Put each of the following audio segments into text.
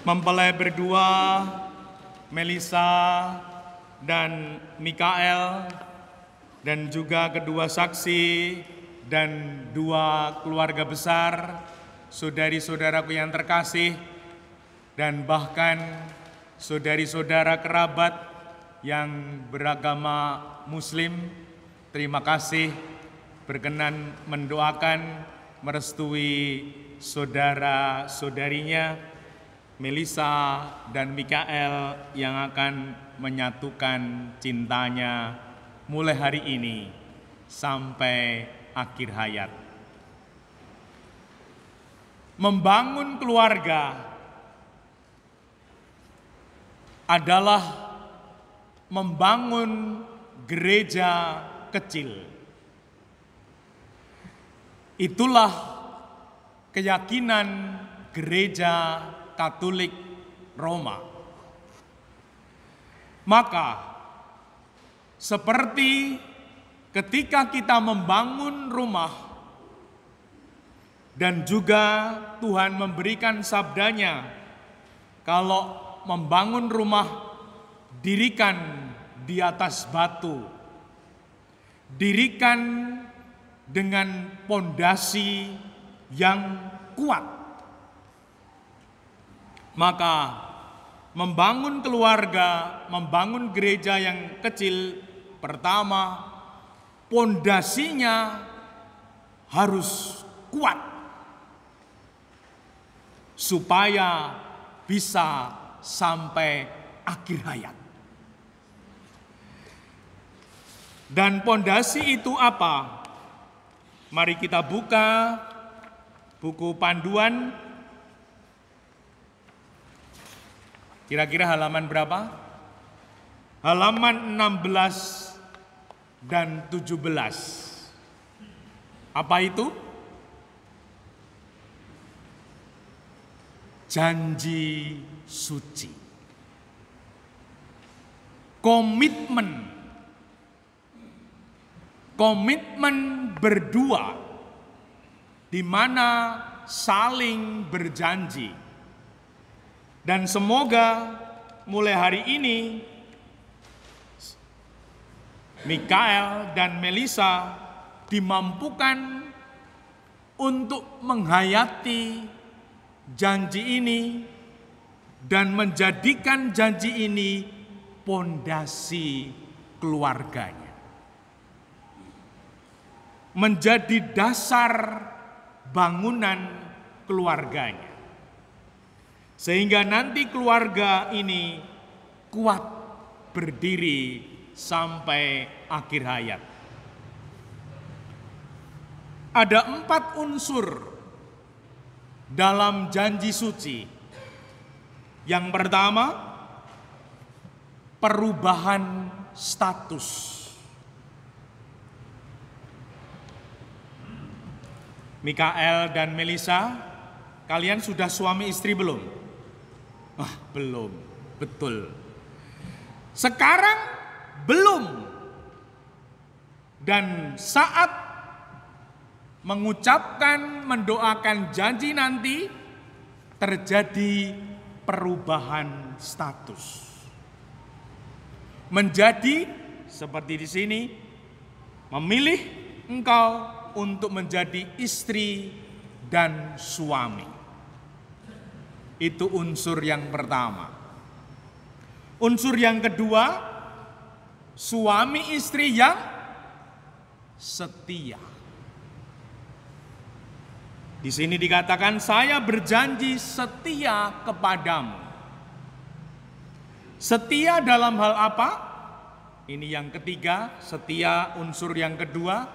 Mempelai berdua, Melisa dan Mikael, dan juga kedua saksi dan dua keluarga besar, saudari-saudaraku yang terkasih, dan bahkan saudari-saudara kerabat yang beragama Muslim, terima kasih berkenan mendoakan merestui saudara-saudarinya Melisa dan Mikael yang akan menyatukan cintanya mulai hari ini sampai akhir hayat. Membangun keluarga adalah membangun gereja kecil. Itulah keyakinan Gereja Katolik Roma. Maka, seperti ketika kita membangun rumah dan juga Tuhan memberikan sabdanya, kalau membangun rumah dirikan di atas batu, dirikan dengan pondasi yang kuat. Maka membangun keluarga, membangun gereja yang kecil, pertama pondasinya harus kuat supaya bisa sampai akhir hayat. Dan pondasi itu apa? Mari kita buka buku panduan. Kira-kira halaman berapa? Halaman 16 dan 17. Apa itu? Janji suci. Komitmen berdua di mana saling berjanji. Dan semoga mulai hari ini Mikael dan Melisa dimampukan untuk menghayati janji ini dan menjadikan janji ini pondasi keluarganya. Menjadi dasar bangunan keluarganya. Sehingga nanti keluarga ini kuat berdiri sampai akhir hayat. Ada 4 unsur dalam janji suci. Yang pertama, perubahan status. Mikael dan Melisa, kalian sudah suami istri belum? Belum, betul. Sekarang belum. Dan saat mengucapkan, mendoakan janji nanti, terjadi perubahan status. Menjadi seperti di sini, memilih engkau untuk menjadi istri dan suami. Itu unsur yang pertama. Unsur yang kedua, suami istri yang setia. Di sini dikatakan, saya berjanji setia kepadamu. Setia dalam hal apa? Ini yang ketiga, setia unsur yang kedua.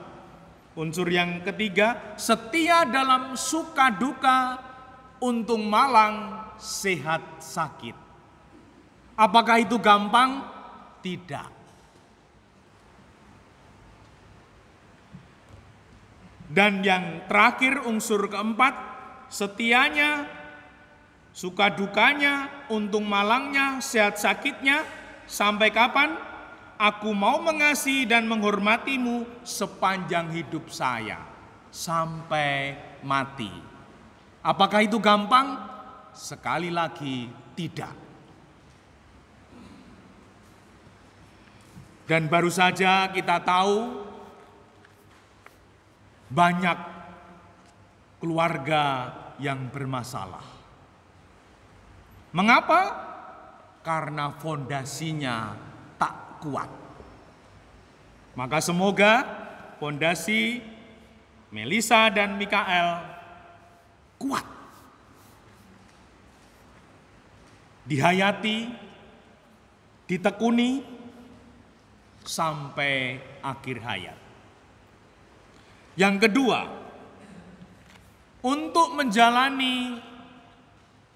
Unsur yang ketiga, setia dalam suka duka, untung malang, sehat sakit. Apakah itu gampang? Tidak. Dan yang terakhir, unsur keempat, setianya, suka dukanya, untung malangnya, sehat sakitnya, sampai kapan? Aku mau mengasihi dan menghormatimu sepanjang hidup saya, sampai mati. Apakah itu gampang? Sekali lagi tidak. Dan baru saja kita tahu banyak keluarga yang bermasalah. Mengapa? Karena fondasinya tak kuat. Maka semoga fondasi Melisa dan Mikael kuat. Dihayati, ditekuni, sampai akhir hayat. Yang kedua, untuk menjalani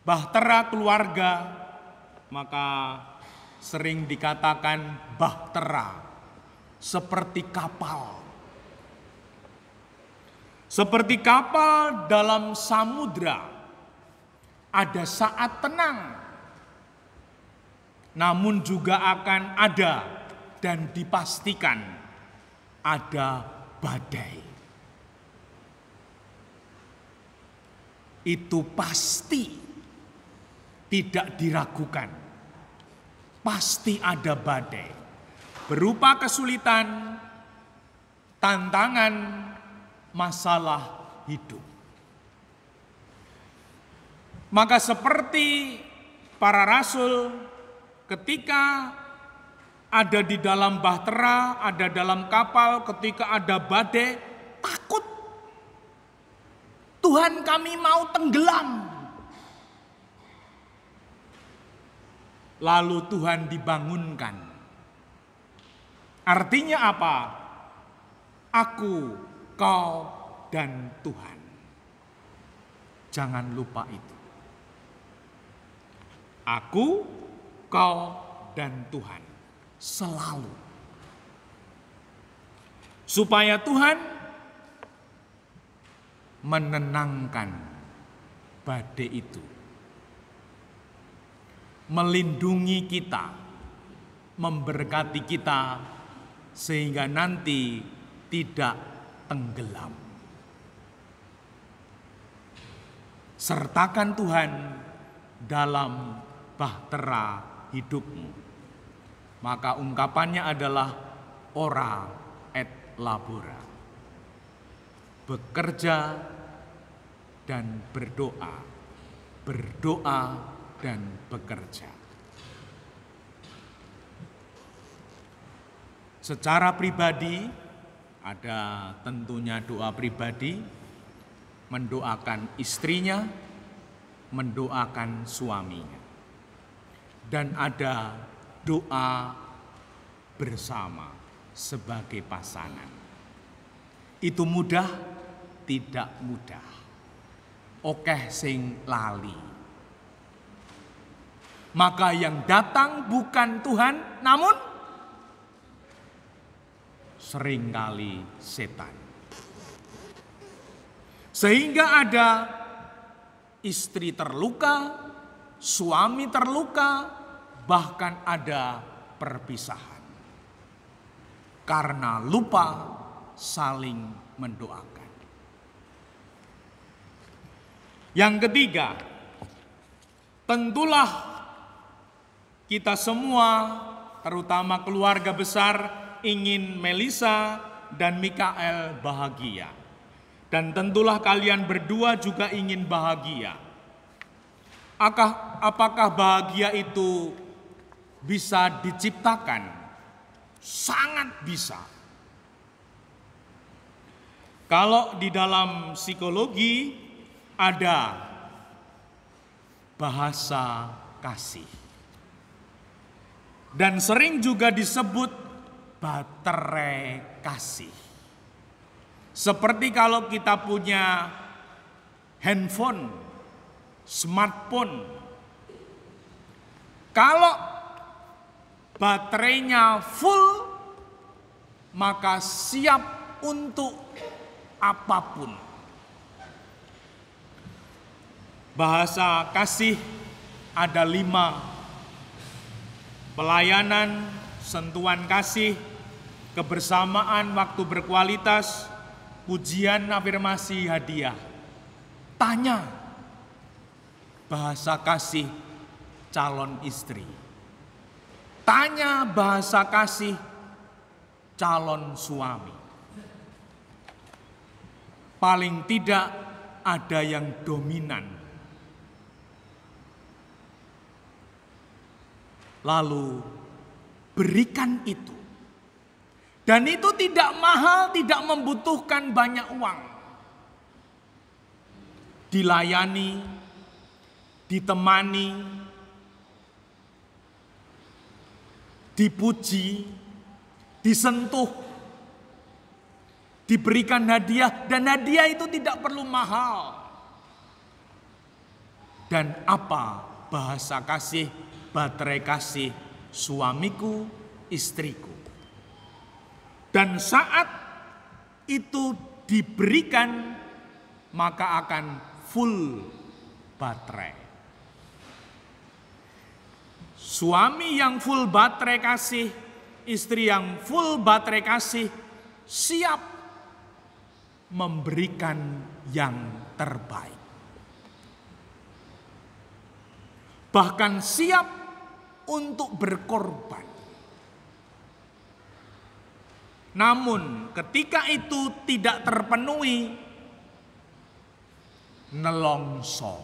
bahtera keluarga, maka sering dikatakan bahtera seperti kapal. Seperti kapal dalam samudra, ada saat tenang, namun juga akan ada dan dipastikan ada badai. Itu pasti, tidak diragukan. Pasti ada badai, berupa kesulitan, tantangan, masalah hidup. Maka seperti para rasul ketika ada di dalam bahtera, ada dalam kapal, ketika ada badai, takut. Tuhan, kami mau tenggelam. Lalu Tuhan dibangunkan. Artinya apa? Aku, kau, dan Tuhan. Jangan lupa itu. Aku, kau, dan Tuhan. Selalu. Supaya Tuhan menenangkan badai itu. Melindungi kita, memberkati kita, sehingga nanti tidak tenggelam. Sertakan Tuhan dalam bahtera hidupmu. Maka ungkapannya adalah ora et labora. Bekerja dan berdoa. Berdoa dan bekerja. Secara pribadi, ada tentunya doa pribadi, mendoakan istrinya, mendoakan suaminya. Dan ada doa bersama sebagai pasangan. Itu mudah? Tidak mudah. Okeh sing lali. Maka yang datang bukan Tuhan, namun seringkali setan. Sehingga ada istri terluka, suami terluka, bahkan ada perpisahan. Karena lupa saling mendoakan. Yang ketiga, tentulah kita semua, terutama keluarga besar, ingin Melisa dan Mikael bahagia. Dan tentulah kalian berdua juga ingin bahagia. Apakah bahagia itu bisa diciptakan? Sangat bisa. Kalau di dalam psikologi ada bahasa kasih. Dan sering juga disebut baterai kasih. Seperti kalau kita punya handphone, smartphone. Kalau baterainya full, maka siap untuk apapun. Bahasa kasih ada 5. Pelayanan, sentuhan kasih, kebersamaan waktu berkualitas, pujian, afirmasi, hadiah. Tanya, bahasa kasih calon istri. Tanya bahasa kasih calon suami. Paling tidak ada yang dominan. Lalu berikan itu. Dan itu tidak mahal, tidak membutuhkan banyak uang. Dilayani, ditemani, dipuji, disentuh, diberikan hadiah, dan hadiah itu tidak perlu mahal. Dan apa bahasa kasih, baterai kasih suamiku, istriku? Dan saat itu diberikan, maka akan full baterai. Suami yang full baterai kasih, istri yang full baterai kasih, siap memberikan yang terbaik. Bahkan siap untuk berkorban. Namun ketika itu tidak terpenuhi, nelongso,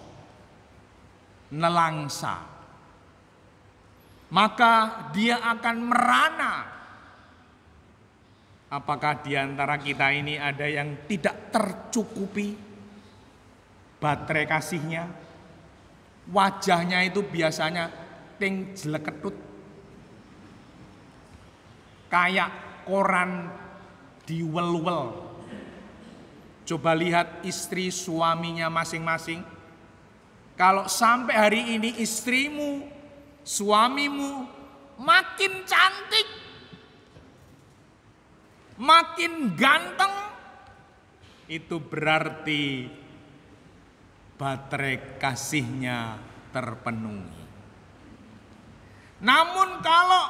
nelangsa, maka dia akan merana. Apakah di antara kita ini ada yang tidak tercukupi baterai kasihnya? Wajahnya itu biasanya ting jeleketut, kayak koran diwel-wel. Coba lihat istri suaminya masing-masing. Kalau sampai hari ini istrimu, suamimu makin cantik, makin ganteng, itu berarti baterai kasihnya terpenuhi. Namun kalau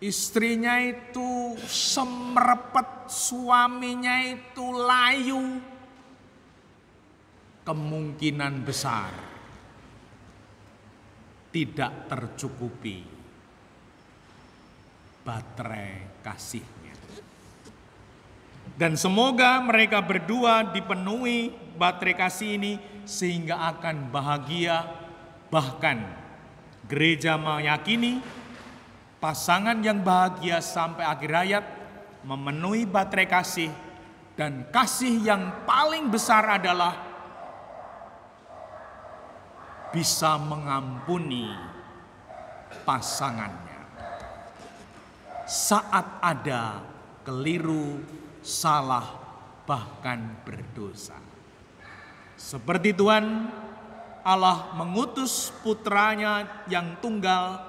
istrinya itu semerepet, suaminya itu layu, kemungkinan besar tidak tercukupi baterai kasihnya. Dan semoga mereka berdua dipenuhi baterai kasih ini sehingga akan bahagia. Bahkan gereja meyakini pasangan yang bahagia sampai akhir hayat memenuhi baterai kasih, dan kasih yang paling besar adalah bisa mengampuni pasangannya saat ada keliru, salah, bahkan berdosa. Seperti Tuhan Allah mengutus putranya yang tunggal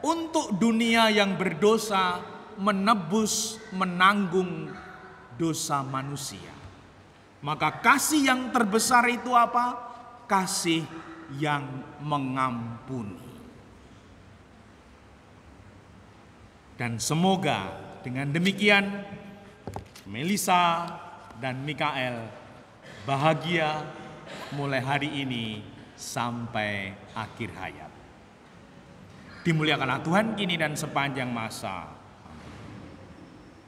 untuk dunia yang berdosa, menebus, menanggung dosa manusia. Maka kasih yang terbesar itu apa? Kasih yang mengampuni. Dan semoga dengan demikian Melisa dan Mikael bahagia mulai hari ini sampai akhir hayat. Dimuliakanlah Tuhan kini dan sepanjang masa.